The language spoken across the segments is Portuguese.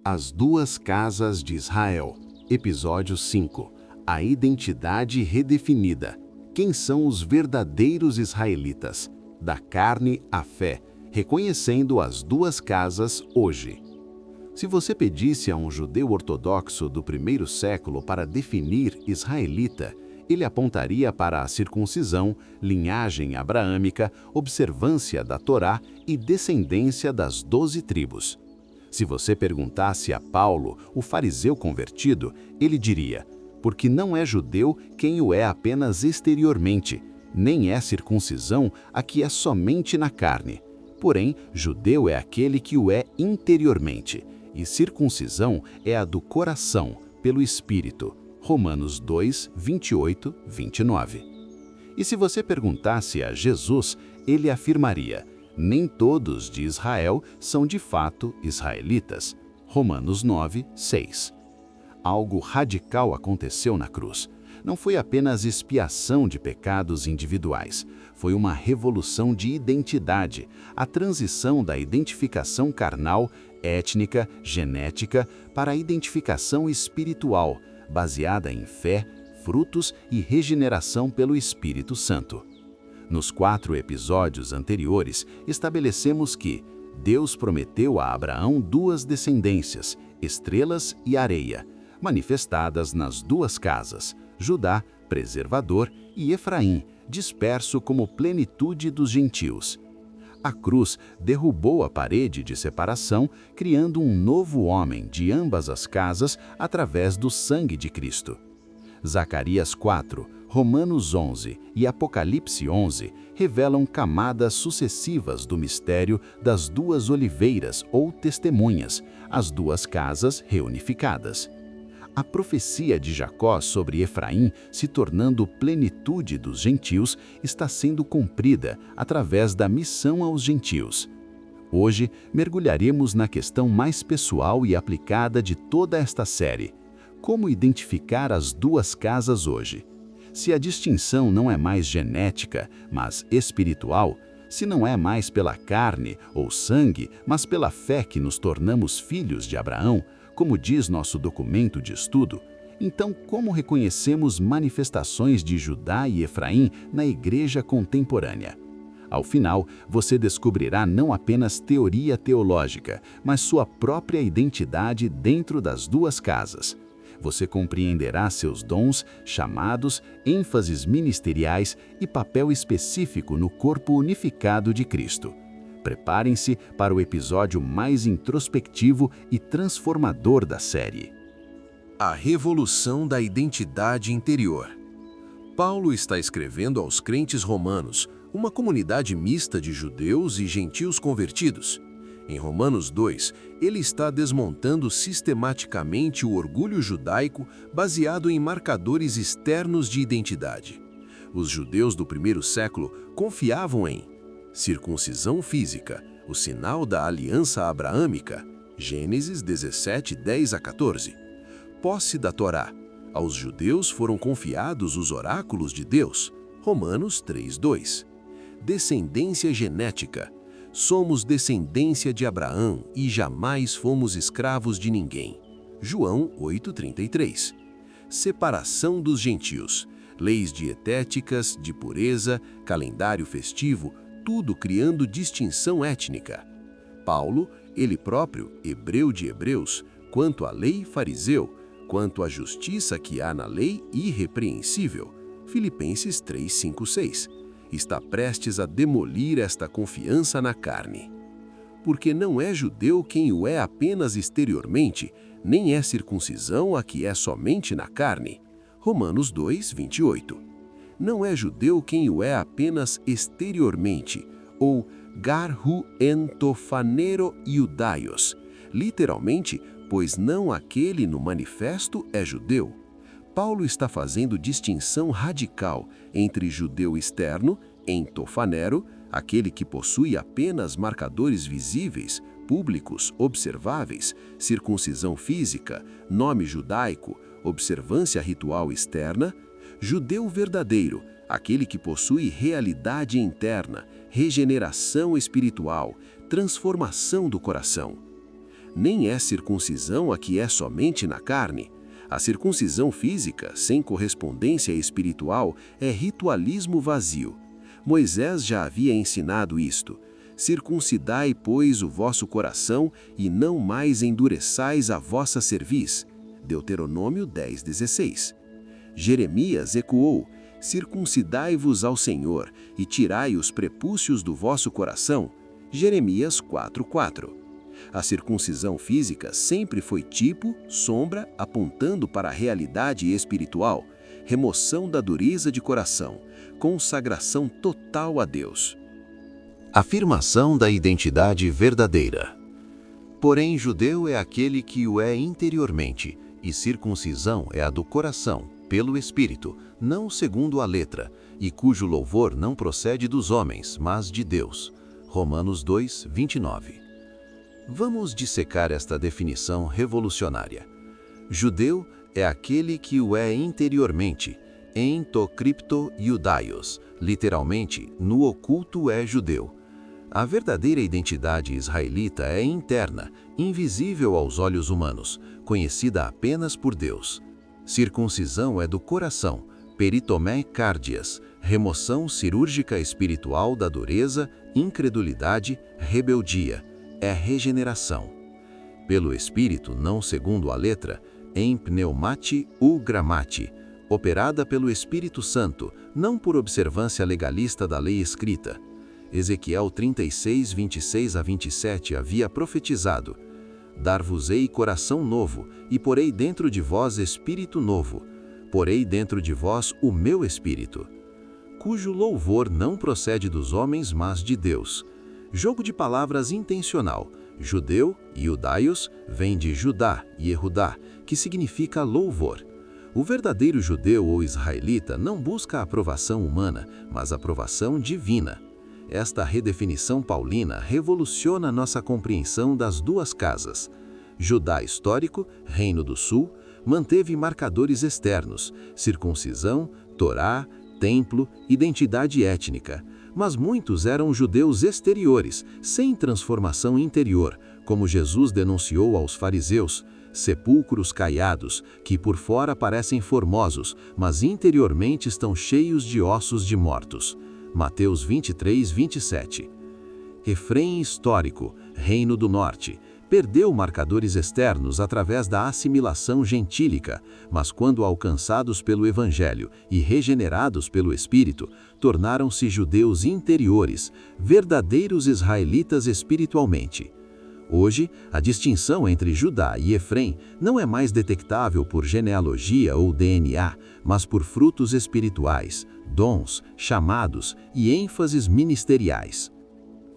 As duas casas de Israel. Episódio 5. A identidade redefinida. Quem são os verdadeiros israelitas? Da carne à fé, reconhecendo as duas casas hoje. Se você pedisse a um judeu ortodoxo do primeiro século para definir israelita, ele apontaria para a circuncisão, linhagem abraâmica, observância da Torá e descendência das 12 tribos. Se você perguntasse a Paulo, o fariseu convertido, ele diria: porque não é judeu quem o é apenas exteriormente, nem é circuncisão a que é somente na carne. Porém, judeu é aquele que o é interiormente, e circuncisão é a do coração, pelo Espírito. Romanos 2, 28, 29. E se você perguntasse a Jesus, ele afirmaria: nem todos de Israel são de fato israelitas. Romanos 9, 6. Algo radical aconteceu na cruz. Não foi apenas expiação de pecados individuais, foi uma revolução de identidade, a transição da identificação carnal, étnica, genética, para a identificação espiritual, baseada em fé, frutos e regeneração pelo Espírito Santo. Nos 4 episódios anteriores, estabelecemos que Deus prometeu a Abraão 2 descendências, estrelas e areia, manifestadas nas 2 casas, Judá, preservador, e Efraim, disperso como plenitude dos gentios. A cruz derrubou a parede de separação, criando um novo homem de ambas as casas através do sangue de Cristo. Zacarias 4, Romanos 11 e Apocalipse 11 revelam camadas sucessivas do mistério das 2 oliveiras ou testemunhas, as 2 casas reunificadas. A profecia de Jacó sobre Efraim se tornando plenitude dos gentios está sendo cumprida através da missão aos gentios. Hoje, mergulharemos na questão mais pessoal e aplicada de toda esta série: como identificar as 2 casas hoje? Se a distinção não é mais genética, mas espiritual, se não é mais pela carne ou sangue, mas pela fé que nos tornamos filhos de Abraão, como diz nosso documento de estudo, então como reconhecemos manifestações de Judá e Efraim na igreja contemporânea? Ao final, você descobrirá não apenas teoria teológica, mas sua própria identidade dentro das 2 casas. Você compreenderá seus dons, chamados, ênfases ministeriais e papel específico no corpo unificado de Cristo. Preparem-se para o episódio mais introspectivo e transformador da série. A revolução da identidade interior. Paulo está escrevendo aos crentes romanos, uma comunidade mista de judeus e gentios convertidos. Em Romanos 2, ele está desmontando sistematicamente o orgulho judaico baseado em marcadores externos de identidade. Os judeus do primeiro século confiavam em circuncisão física, o sinal da aliança abraâmica, Gênesis 17, 10 a 14. Posse da Torá. Aos judeus foram confiados os oráculos de Deus, Romanos 3, 2. Descendência genética. Somos descendência de Abraão e jamais fomos escravos de ninguém. João 8,33. Separação dos gentios. Leis dietéticas, de pureza, calendário festivo, tudo criando distinção étnica. Paulo, ele próprio, hebreu de hebreus, quanto à lei, fariseu, quanto à justiça que há na lei, irrepreensível. Filipenses 3, 5, 6. Está prestes a demolir esta confiança na carne. Porque não é judeu quem o é apenas exteriormente, nem é circuncisão a que é somente na carne. Romanos 2, 28. Não é judeu quem o é apenas exteriormente, ou garhu entofanero iudaios, literalmente, pois não aquele no manifesto é judeu. Paulo está fazendo distinção radical entre judeu externo, entofanero, aquele que possui apenas marcadores visíveis, públicos, observáveis, circuncisão física, nome judaico, observância ritual externa, judeu verdadeiro, aquele que possui realidade interna, regeneração espiritual, transformação do coração. Nem é circuncisão a que é somente na carne. A circuncisão física, sem correspondência espiritual, é ritualismo vazio. Moisés já havia ensinado isto. Circuncidai, pois, o vosso coração e não mais endureçais a vossa cerviz. Deuteronômio 10:16. Jeremias ecoou: circuncidai-vos ao Senhor e tirai os prepúcios do vosso coração. Jeremias 4:4. A circuncisão física sempre foi tipo, sombra, apontando para a realidade espiritual, remoção da dureza de coração, consagração total a Deus. Afirmação da identidade verdadeira. Porém, judeu é aquele que o é interiormente, e circuncisão é a do coração, pelo Espírito, não segundo a letra, e cujo louvor não procede dos homens, mas de Deus. Romanos 2:29. Vamos dissecar esta definição revolucionária. Judeu é aquele que o é interiormente, en to crypto iudaios, literalmente, no oculto é judeu. A verdadeira identidade israelita é interna, invisível aos olhos humanos, conhecida apenas por Deus. Circuncisão é do coração, peritomé cardias, remoção cirúrgica espiritual da dureza, incredulidade, rebeldia. É regeneração. Pelo Espírito, não segundo a letra, em pneumati u grammati, operada pelo Espírito Santo, não por observância legalista da lei escrita. Ezequiel 36:26-27 havia profetizado: dar-vos-ei coração novo, e porei dentro de vós espírito novo. Porei dentro de vós o meu espírito. Cujo louvor não procede dos homens, mas de Deus. Jogo de palavras intencional. Judeu, iudaios, vem de Judá e Yehudá, que significa louvor. O verdadeiro judeu ou israelita não busca a aprovação humana, mas a aprovação divina. Esta redefinição paulina revoluciona nossa compreensão das duas casas. Judá histórico, Reino do Sul, manteve marcadores externos, circuncisão, Torá, templo, identidade étnica. Mas muitos eram judeus exteriores, sem transformação interior, como Jesus denunciou aos fariseus, sepulcros caiados, que por fora parecem formosos, mas interiormente estão cheios de ossos de mortos. Mateus 23:27. Efrém histórico, Reino do Norte, perdeu marcadores externos através da assimilação gentílica, mas quando alcançados pelo Evangelho e regenerados pelo Espírito, tornaram-se judeus interiores, verdadeiros israelitas espiritualmente. Hoje, a distinção entre Judá e Efrém não é mais detectável por genealogia ou DNA, mas por frutos espirituais, dons, chamados e ênfases ministeriais.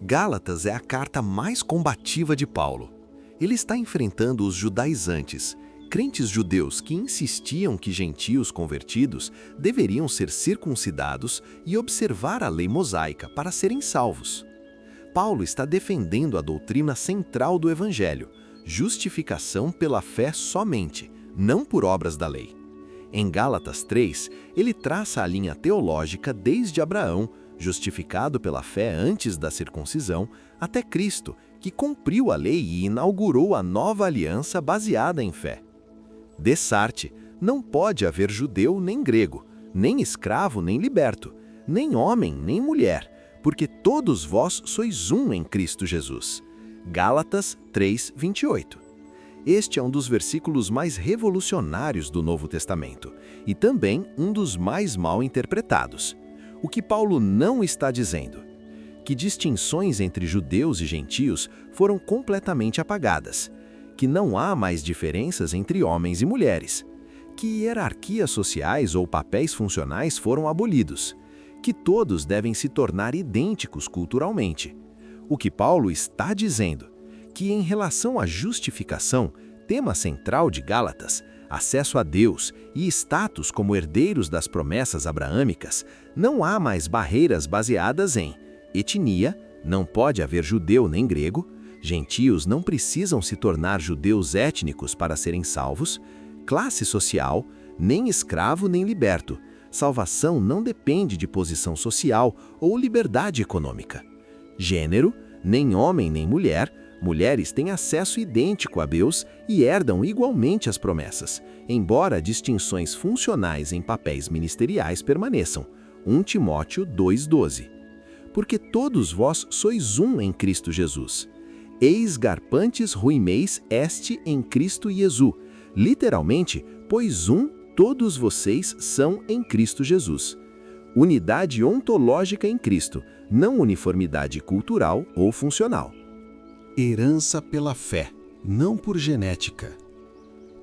Gálatas é a carta mais combativa de Paulo. Ele está enfrentando os judaizantes, crentes judeus que insistiam que gentios convertidos deveriam ser circuncidados e observar a lei mosaica para serem salvos. Paulo está defendendo a doutrina central do Evangelho, justificação pela fé somente, não por obras da lei. Em Gálatas 3, ele traça a linha teológica desde Abraão, justificado pela fé antes da circuncisão, até Cristo, que cumpriu a lei e inaugurou a nova aliança baseada em fé. Dessarte, não pode haver judeu nem grego, nem escravo nem liberto, nem homem nem mulher, porque todos vós sois um em Cristo Jesus. Gálatas 3:28. Este é um dos versículos mais revolucionários do Novo Testamento e também um dos mais mal interpretados. O que Paulo não está dizendo? Que distinções entre judeus e gentios foram completamente apagadas, que não há mais diferenças entre homens e mulheres, que hierarquias sociais ou papéis funcionais foram abolidos, que todos devem se tornar idênticos culturalmente. O que Paulo está dizendo? Que em relação à justificação, tema central de Gálatas, acesso a Deus e status como herdeiros das promessas abraâmicas, não há mais barreiras baseadas em etnia, não pode haver judeu nem grego, gentios não precisam se tornar judeus étnicos para serem salvos, classe social, nem escravo nem liberto, salvação não depende de posição social ou liberdade econômica. Gênero, nem homem nem mulher, Mulheres têm acesso idêntico a Deus e herdam igualmente as promessas, embora distinções funcionais em papéis ministeriais permaneçam. 1 Timóteo 2,12. Porque todos vós sois um em Cristo Jesus. Eis garpantes ruimeis este em Cristo Jesus. Literalmente, pois todos vocês são em Cristo Jesus. Unidade ontológica em Cristo, não uniformidade cultural ou funcional. Herança pela fé, não por genética.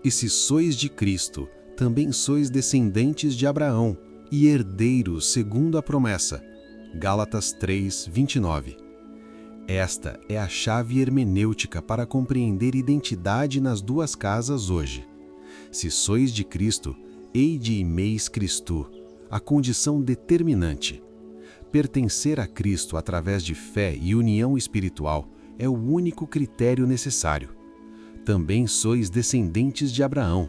E se sois de Cristo, também sois descendentes de Abraão e herdeiros segundo a promessa. Gálatas 3:29. Esta é a chave hermenêutica para compreender identidade nas duas casas hoje. Se sois de Cristo, eide imeis Christu, a condição determinante. Pertencer a Cristo através de fé e união espiritual é o único critério necessário. Também sois descendentes de Abraão.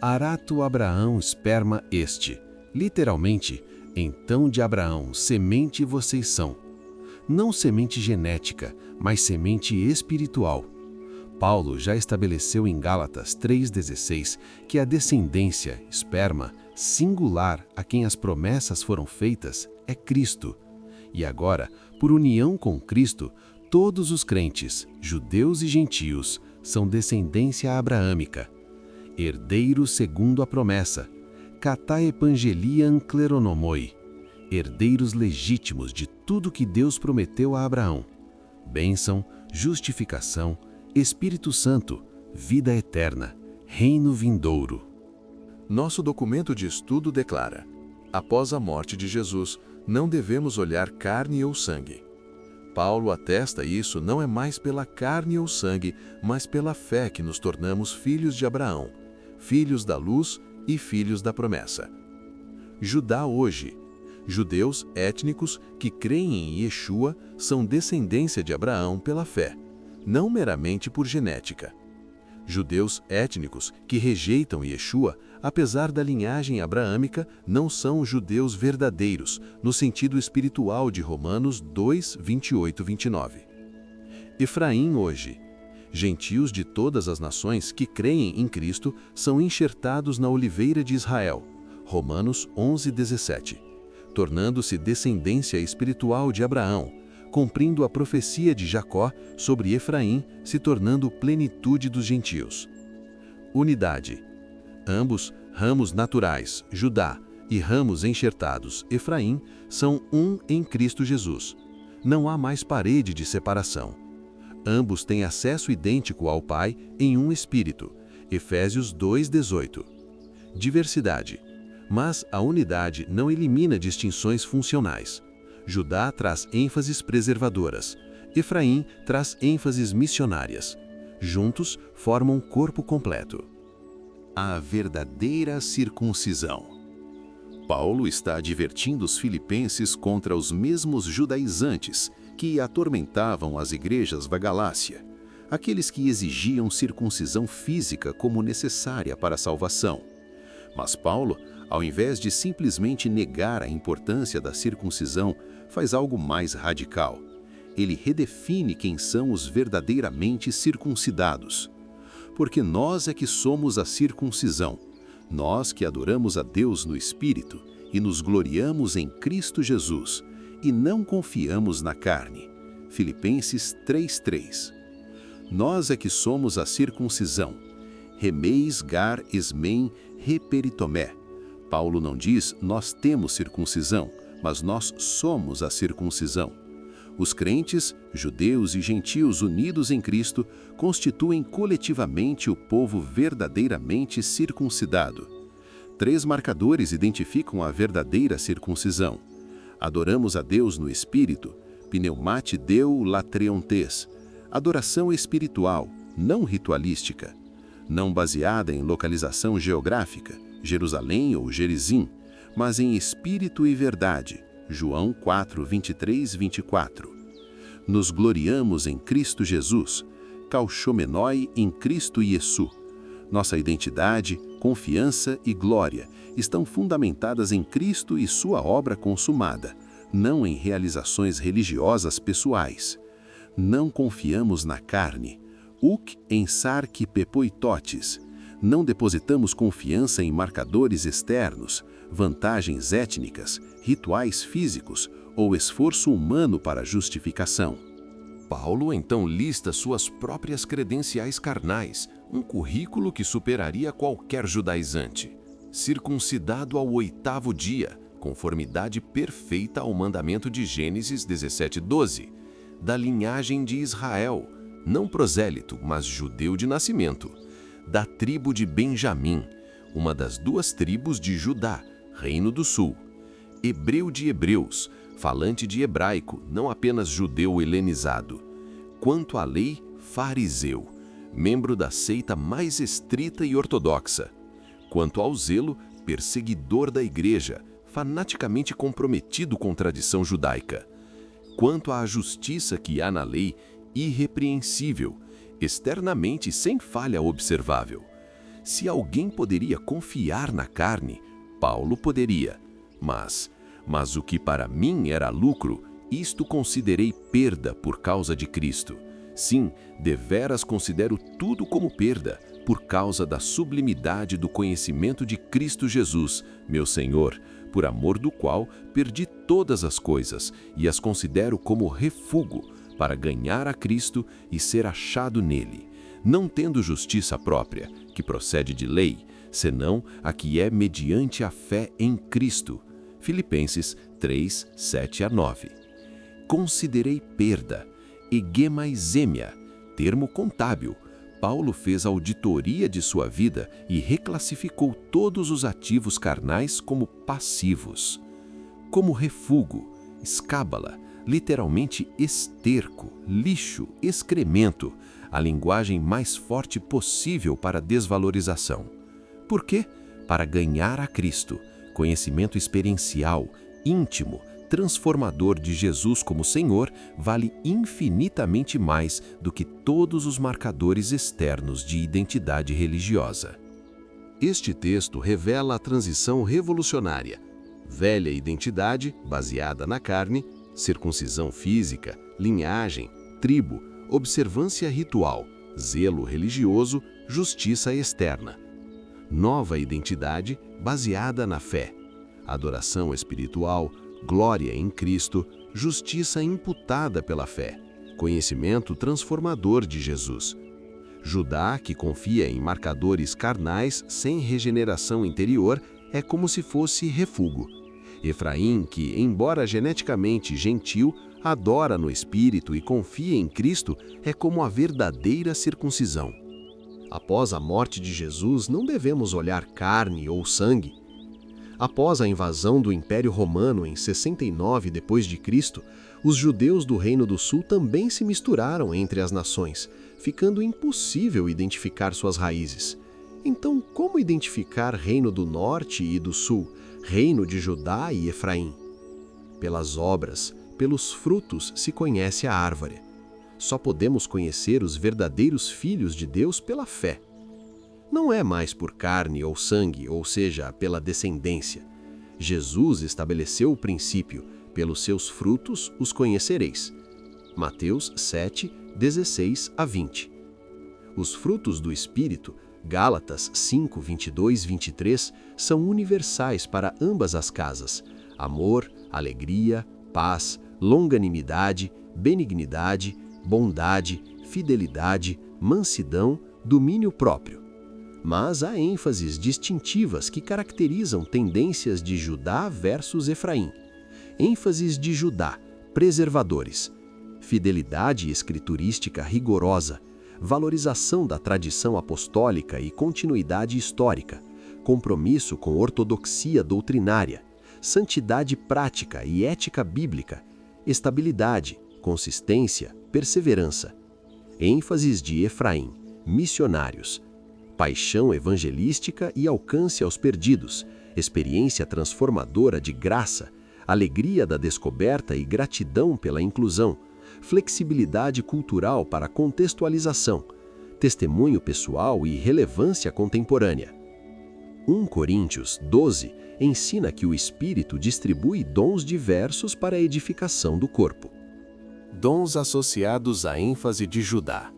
Arato Abraão sperma este. Literalmente, então de Abraão, semente vocês são. Não semente genética, mas semente espiritual. Paulo já estabeleceu em Gálatas 3,16 que a descendência, esperma, singular a quem as promessas foram feitas, é Cristo. E agora, por união com Cristo, todos os crentes, judeus e gentios, são descendência abraâmica. Herdeiros segundo a promessa, kata evangeliam kleronomoi, herdeiros legítimos de tudo que Deus prometeu a Abraão. Bênção, justificação, Espírito Santo, vida eterna, reino vindouro. Nosso documento de estudo declara: após a morte de Jesus, não devemos olhar carne ou sangue. Paulo atesta isso não é mais pela carne ou sangue, mas pela fé que nos tornamos filhos de Abraão, filhos da luz e filhos da promessa. Judá hoje. Judeus étnicos que creem em Yeshua são descendência de Abraão pela fé, não meramente por genética. Judeus étnicos que rejeitam Yeshua, apesar da linhagem abraâmica, não são judeus verdadeiros, no sentido espiritual de Romanos 2, 28 e 29. Efraim hoje. Gentios de todas as nações que creem em Cristo são enxertados na oliveira de Israel. Romanos 11, 17. Tornando-se descendência espiritual de Abraão, cumprindo a profecia de Jacó sobre Efraim, se tornando plenitude dos gentios. Unidade. Ambos, ramos naturais, Judá, e ramos enxertados, Efraim, são um em Cristo Jesus. Não há mais parede de separação. Ambos têm acesso idêntico ao Pai em um Espírito. Efésios 2:18. Diversidade. Mas a unidade não elimina distinções funcionais. Judá traz ênfases preservadoras. Efraim traz ênfases missionárias. Juntos formam um corpo completo. A verdadeira circuncisão. Paulo está advertindo os filipenses contra os mesmos judaizantes que atormentavam as igrejas da Galácia, aqueles que exigiam circuncisão física como necessária para a salvação. Mas Paulo, ao invés de simplesmente negar a importância da circuncisão, faz algo mais radical. Ele redefine quem são os verdadeiramente circuncidados. Porque nós é que somos a circuncisão, nós que adoramos a Deus no Espírito e nos gloriamos em Cristo Jesus, e não confiamos na carne. Filipenses 3:3. Nós é que somos a circuncisão. Remeis gar esmen reperitomé. Paulo não diz nós temos circuncisão, mas nós somos a circuncisão. Os crentes, judeus e gentios unidos em Cristo, constituem coletivamente o povo verdadeiramente circuncidado. 3 marcadores identificam a verdadeira circuncisão. Adoramos a Deus no Espírito, pneumate deu latreontes, adoração espiritual, não ritualística, não baseada em localização geográfica, Jerusalém ou Gerizim, mas em espírito e verdade, João 4, 23, 24. Nos gloriamos em Cristo Jesus, calchomenoi em Cristo Iesu. Nossa identidade, confiança e glória estão fundamentadas em Cristo e sua obra consumada, não em realizações religiosas pessoais. Não confiamos na carne, uc em sarque pepoitotes. Não depositamos confiança em marcadores externos, vantagens étnicas, rituais físicos ou esforço humano para justificação. Paulo então lista suas próprias credenciais carnais, um currículo que superaria qualquer judaizante. Circuncidado ao 8º dia, conformidade perfeita ao mandamento de Gênesis 17:12, da linhagem de Israel, não prosélito, mas judeu de nascimento, da tribo de Benjamim, uma das 2 tribos de Judá, Reino do Sul, hebreu de hebreus, falante de hebraico, não apenas judeu helenizado. Quanto à lei, fariseu, membro da seita mais estrita e ortodoxa. Quanto ao zelo, perseguidor da igreja, fanaticamente comprometido com a tradição judaica. Quanto à justiça que há na lei, irrepreensível, externamente sem falha observável. Se alguém poderia confiar na carne, Paulo poderia. Mas o que para mim era lucro, isto considerei perda por causa de Cristo. Sim, deveras considero tudo como perda, por causa da sublimidade do conhecimento de Cristo Jesus, meu Senhor, por amor do qual perdi todas as coisas e as considero como refúgio para ganhar a Cristo e ser achado nele, não tendo justiça própria, que procede de lei, senão a que é mediante a fé em Cristo. Filipenses 3, 7-9. Considerei perda, egemaizêmia, termo contábil. Paulo fez auditoria de sua vida e reclassificou todos os ativos carnais como passivos. Como refúgio, escábala, literalmente esterco, lixo, excremento, a linguagem mais forte possível para desvalorização. Por quê? Para ganhar a Cristo, conhecimento experiencial, íntimo, transformador de Jesus como Senhor, vale infinitamente mais do que todos os marcadores externos de identidade religiosa. Este texto revela a transição revolucionária. Velha identidade, baseada na carne, circuncisão física, linhagem, tribo, observância ritual, zelo religioso, justiça externa. Nova identidade, baseada na fé, adoração espiritual, glória em Cristo, justiça imputada pela fé, conhecimento transformador de Jesus. Judá, que confia em marcadores carnais sem regeneração interior, é como se fosse refúgio. Efraim, que, embora geneticamente gentil, adora no Espírito e confia em Cristo, é como a verdadeira circuncisão. Após a morte de Jesus, não devemos olhar carne ou sangue. Após a invasão do Império Romano em 69 d.C., os judeus do Reino do Sul também se misturaram entre as nações, ficando impossível identificar suas raízes. Então, como identificar Reino do Norte e do Sul, Reino de Judá e Efraim? Pelas obras, pelos frutos se conhece a árvore. Só podemos conhecer os verdadeiros filhos de Deus pela fé. Não é mais por carne ou sangue, ou seja, pela descendência. Jesus estabeleceu o princípio, pelos seus frutos os conhecereis. Mateus 7, 16-20. Os frutos do Espírito, Gálatas 5, 22-23, são universais para ambas as casas: amor, alegria, paz, longanimidade, benignidade, bondade, fidelidade, mansidão, domínio próprio. Mas há ênfases distintivas que caracterizam tendências de Judá versus Efraim. ênfases de Judá, preservadores, fidelidade escriturística rigorosa, valorização da tradição apostólica e continuidade histórica, compromisso com ortodoxia doutrinária, santidade prática e ética bíblica, estabilidade, consistência, perseverança. ênfases de Efraim, missionários, paixão evangelística e alcance aos perdidos, experiência transformadora de graça, alegria da descoberta e gratidão pela inclusão, flexibilidade cultural para contextualização, testemunho pessoal e relevância contemporânea. 1 Coríntios 12 ensina que o Espírito distribui dons diversos para a edificação do corpo. Dons associados à ênfase de Judá.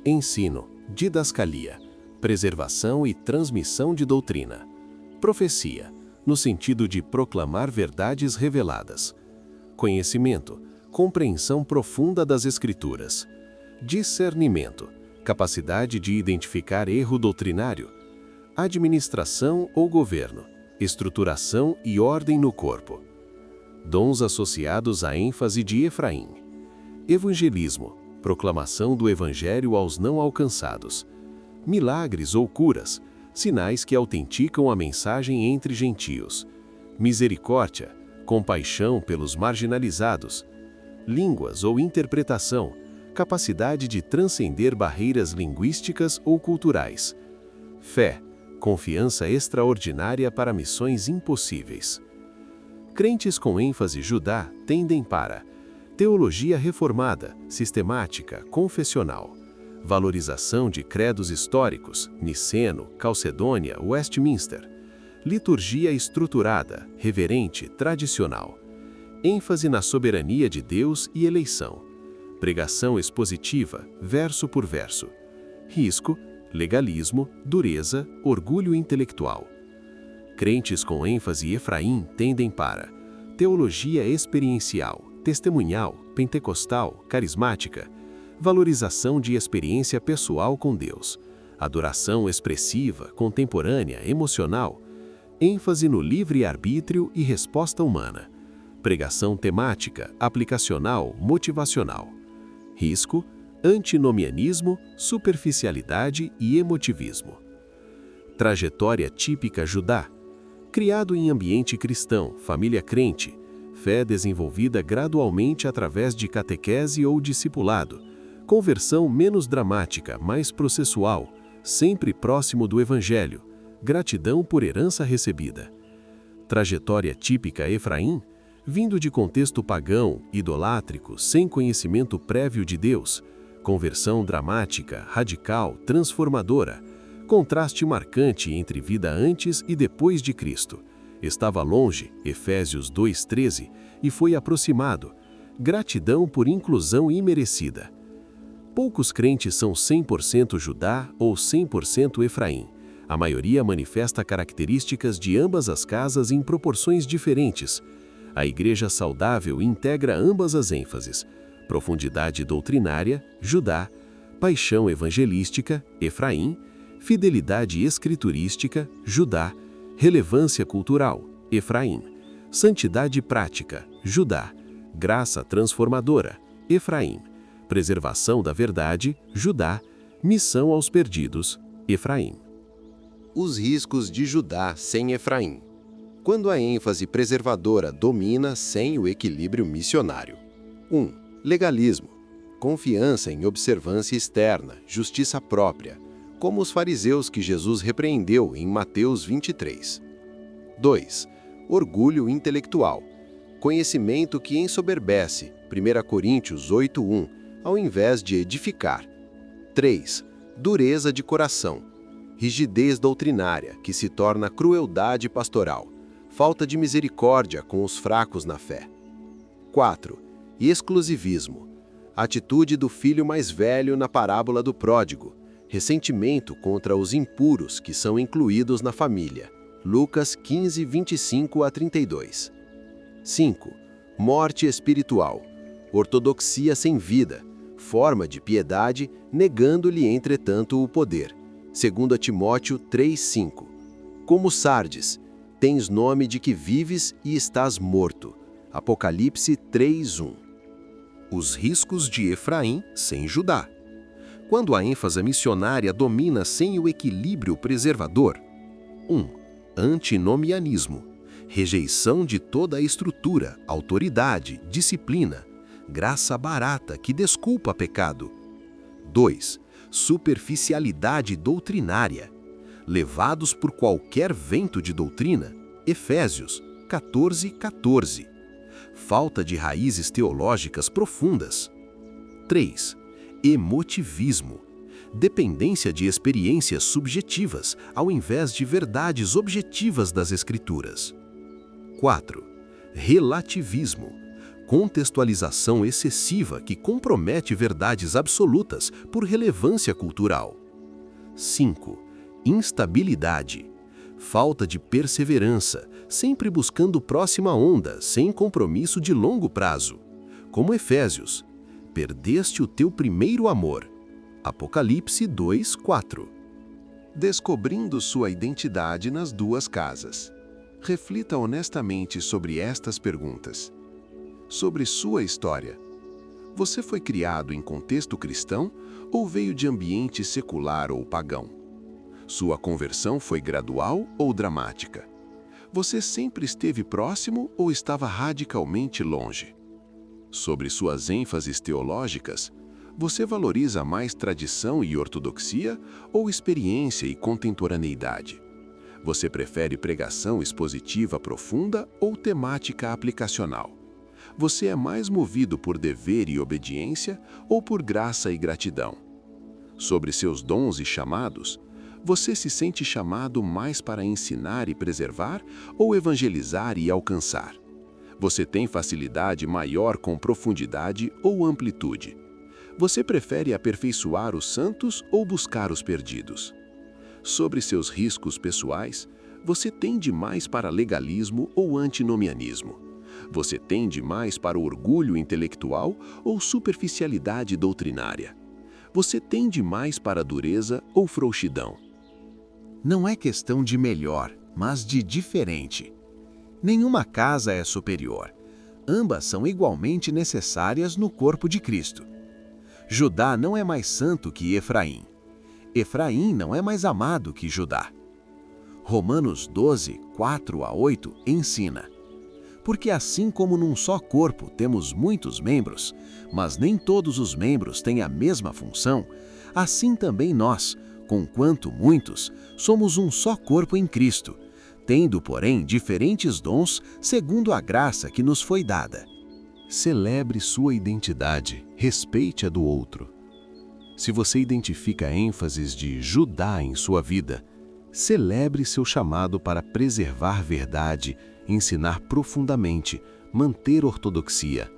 Ensino, didascalia, preservação e transmissão de doutrina. Profecia, no sentido de proclamar verdades reveladas. Conhecimento, compreensão profunda das Escrituras. Discernimento, capacidade de identificar erro doutrinário. Administração ou governo, estruturação e ordem no corpo. Dons associados à ênfase de Efraim. Evangelismo, proclamação do Evangelho aos não alcançados. Milagres ou curas, sinais que autenticam a mensagem entre gentios. Misericórdia, compaixão pelos marginalizados. Línguas ou interpretação, capacidade de transcender barreiras linguísticas ou culturais. Fé, confiança extraordinária para missões impossíveis. Crentes com ênfase Judá tendem para teologia reformada, sistemática, confessional, valorização de credos históricos, Niceno, Calcedônia, Westminster, liturgia estruturada, reverente, tradicional, ênfase na soberania de Deus e eleição, pregação expositiva, verso por verso, risco, legalismo, dureza, orgulho intelectual. Crentes com ênfase Efraim tendem para teologia experiencial, testemunhal, pentecostal, carismática, valorização de experiência pessoal com Deus, adoração expressiva, contemporânea, emocional, ênfase no livre-arbítrio e resposta humana, pregação temática, aplicacional, motivacional, risco, antinomianismo, superficialidade e emotivismo. Trajetória típica Judá. Criado em ambiente cristão, família crente, fé desenvolvida gradualmente através de catequese ou discipulado, conversão menos dramática, mais processual, sempre próximo do Evangelho, gratidão por herança recebida. Trajetória típica Efraim, vindo de contexto pagão, idolátrico, sem conhecimento prévio de Deus, conversão dramática, radical, transformadora, contraste marcante entre vida antes e depois de Cristo. Estava longe, Efésios 2:13, e foi aproximado. Gratidão por inclusão imerecida. Poucos crentes são 100% Judá ou 100% Efraim. A maioria manifesta características de ambas as casas em proporções diferentes. A igreja saudável integra ambas as ênfases: profundidade doutrinária, Judá; paixão evangelística, Efraim; fidelidade escriturística, Judá; relevância cultural, Efraim; santidade prática, Judá; graça transformadora, Efraim; preservação da verdade, Judá; missão aos perdidos, Efraim. Os riscos de Judá sem Efraim. Quando a ênfase preservadora domina sem o equilíbrio missionário. 1. Legalismo. Confiança em observância externa, justiça própria, como os fariseus que Jesus repreendeu em Mateus 23. 2. Orgulho intelectual. Conhecimento que ensoberbece, 1 Coríntios 8:1, ao invés de edificar. 3. Dureza de coração. Rigidez doutrinária, que se torna crueldade pastoral. Falta de misericórdia com os fracos na fé. 4. Exclusivismo. Atitude do filho mais velho na parábola do pródigo. Ressentimento contra os impuros que são incluídos na família. Lucas 15:25-32. 5. Morte espiritual. Ortodoxia sem vida. Forma de piedade, negando-lhe, entretanto, o poder. 2 Timóteo 3:5. Como Sardes, tens nome de que vives e estás morto. Apocalipse 3:1. Os riscos de Efraim sem Judá. Quando a ênfase missionária domina sem o equilíbrio preservador. 1. Antinomianismo. Rejeição de toda a estrutura, autoridade, disciplina. Graça barata que desculpa pecado. 2. Superficialidade doutrinária. Levados por qualquer vento de doutrina. Efésios 14:14. Falta de raízes teológicas profundas. 3. Emotivismo. Dependência de experiências subjetivas, ao invés de verdades objetivas das Escrituras. 4. Relativismo. Contextualização excessiva que compromete verdades absolutas por relevância cultural. 5. Instabilidade. Falta de perseverança, sempre buscando próxima onda, sem compromisso de longo prazo. Como Efésios, perdeste o teu primeiro amor. Apocalipse 2:4. Descobrindo sua identidade nas duas casas. Reflita honestamente sobre estas perguntas. Sobre sua história. Você foi criado em contexto cristão ou veio de ambiente secular ou pagão? Sua conversão foi gradual ou dramática? Você sempre esteve próximo ou estava radicalmente longe? Sobre suas ênfases teológicas, você valoriza mais tradição e ortodoxia ou experiência e contemporaneidade? Você prefere pregação expositiva profunda ou temática aplicacional? Você é mais movido por dever e obediência ou por graça e gratidão? Sobre seus dons e chamados, você se sente chamado mais para ensinar e preservar ou evangelizar e alcançar? Você tem facilidade maior com profundidade ou amplitude? Você prefere aperfeiçoar os santos ou buscar os perdidos? Sobre seus riscos pessoais, você tende mais para legalismo ou antinomianismo? Você tende mais para o orgulho intelectual ou superficialidade doutrinária? Você tende mais para a dureza ou frouxidão? Não é questão de melhor, mas de diferente. Nenhuma casa é superior. Ambas são igualmente necessárias no corpo de Cristo. Judá não é mais santo que Efraim. Efraim não é mais amado que Judá. Romanos 12, 4-8 ensina: porque assim como num só corpo temos muitos membros, mas nem todos os membros têm a mesma função, assim também nós, conquanto muitos, somos um só corpo em Cristo, tendo, porém, diferentes dons segundo a graça que nos foi dada. Celebre sua identidade, respeite a do outro. Se você identifica ênfases de Judá em sua vida, celebre seu chamado para preservar verdade, ensinar profundamente, manter ortodoxia,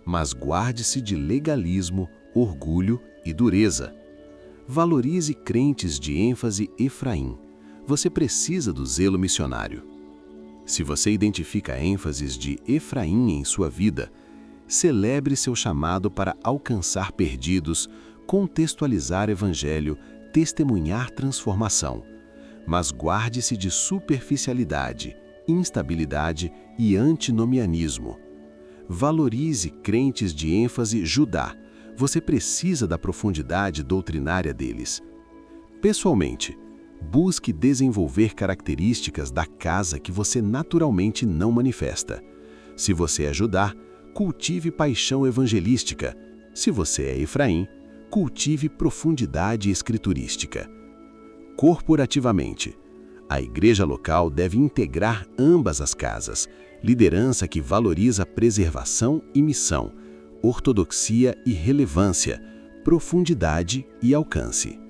mas guarde-se de legalismo, orgulho e dureza. Valorize crentes de ênfase Efraim. Você precisa do zelo missionário. Se você identifica ênfases de Efraim em sua vida, celebre seu chamado para alcançar perdidos, contextualizar evangelho, testemunhar transformação. Mas guarde-se de superficialidade, instabilidade e antinomianismo. Valorize crentes de ênfase Judá. Você precisa da profundidade doutrinária deles. Pessoalmente, busque desenvolver características da casa que você naturalmente não manifesta. Se você é Judá, cultive paixão evangelística. Se você é Efraim, cultive profundidade escriturística. Corporativamente, a igreja local deve integrar ambas as casas, liderança que valoriza preservação e missão, ortodoxia e relevância, profundidade e alcance.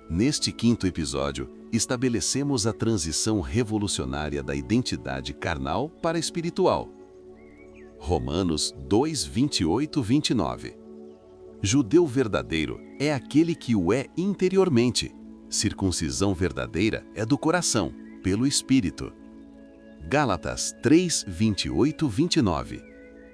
Neste 5º episódio, estabelecemos a transição revolucionária da identidade carnal para espiritual. Romanos 2, 28-29. Judeu verdadeiro é aquele que o é interiormente. Circuncisão verdadeira é do coração, pelo Espírito. Gálatas 3, 28-29.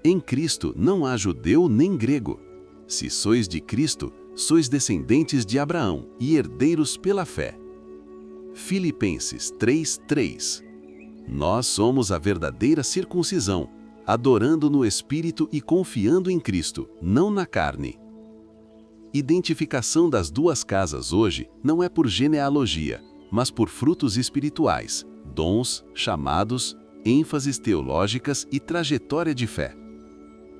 Em Cristo não há judeu nem grego. Se sois de Cristo, sois descendentes de Abraão e herdeiros pela fé. Filipenses 3, 3. Nós somos a verdadeira circuncisão, adorando no Espírito e confiando em Cristo, não na carne. Identificação das duas casas hoje não é por genealogia, mas por frutos espirituais, dons, chamados, ênfases teológicas e trajetória de fé.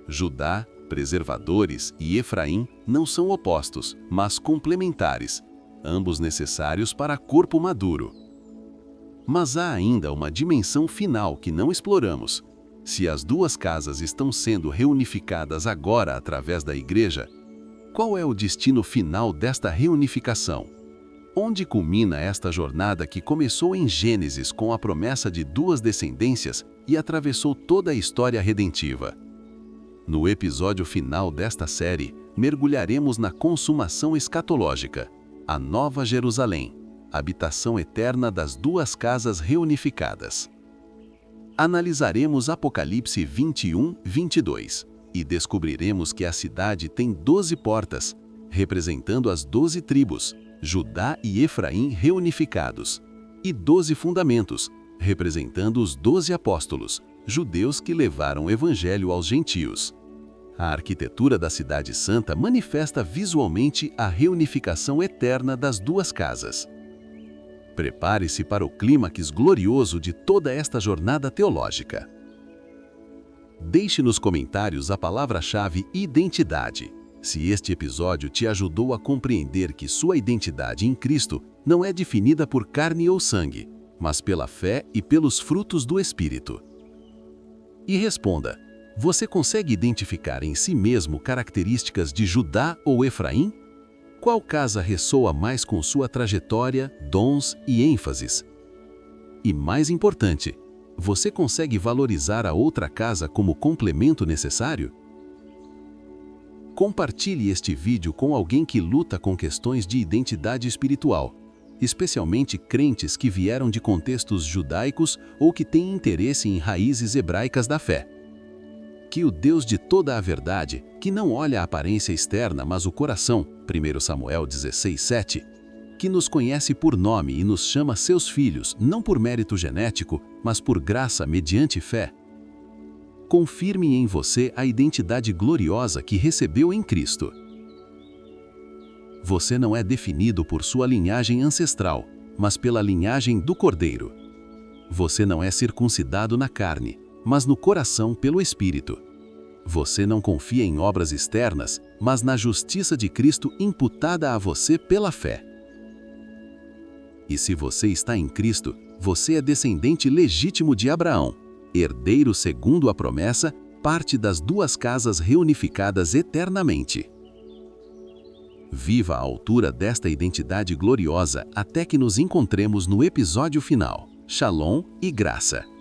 Judá, preservadores e Efraim não são opostos, mas complementares, ambos necessários para corpo maduro. Mas há ainda uma dimensão final que não exploramos. Se as duas casas estão sendo reunificadas agora através da igreja, qual é o destino final desta reunificação? Onde culmina esta jornada que começou em Gênesis com a promessa de duas descendências e atravessou toda a história redentiva? No episódio final desta série, mergulharemos na consumação escatológica, a Nova Jerusalém, habitação eterna das duas casas reunificadas. Analisaremos Apocalipse 21, 22 e descobriremos que a cidade tem 12 portas, representando as 12 tribos, Judá e Efraim reunificados, e 12 fundamentos, representando os 12 apóstolos, judeus que levaram o evangelho aos gentios. A arquitetura da Cidade Santa manifesta visualmente a reunificação eterna das duas casas. Prepare-se para o clímax glorioso de toda esta jornada teológica. Deixe nos comentários a palavra-chave identidade, se este episódio te ajudou a compreender que sua identidade em Cristo não é definida por carne ou sangue, mas pela fé e pelos frutos do Espírito. E responda, você consegue identificar em si mesmo características de Judá ou Efraim? Qual casa ressoa mais com sua trajetória, dons e ênfases? E mais importante, você consegue valorizar a outra casa como complemento necessário? Compartilhe este vídeo com alguém que luta com questões de identidade espiritual, especialmente crentes que vieram de contextos judaicos ou que têm interesse em raízes hebraicas da fé. Que o Deus de toda a verdade, que não olha a aparência externa, mas o coração, 1 Samuel 16, 7, que nos conhece por nome e nos chama seus filhos, não por mérito genético, mas por graça mediante fé, confirme em você a identidade gloriosa que recebeu em Cristo. Você não é definido por sua linhagem ancestral, mas pela linhagem do Cordeiro. Você não é circuncidado na carne, mas no coração pelo Espírito. Você não confia em obras externas, mas na justiça de Cristo imputada a você pela fé. E se você está em Cristo, você é descendente legítimo de Abraão, herdeiro segundo a promessa, parte das duas casas reunificadas eternamente. Viva à altura desta identidade gloriosa até que nos encontremos no episódio final. Shalom e graça.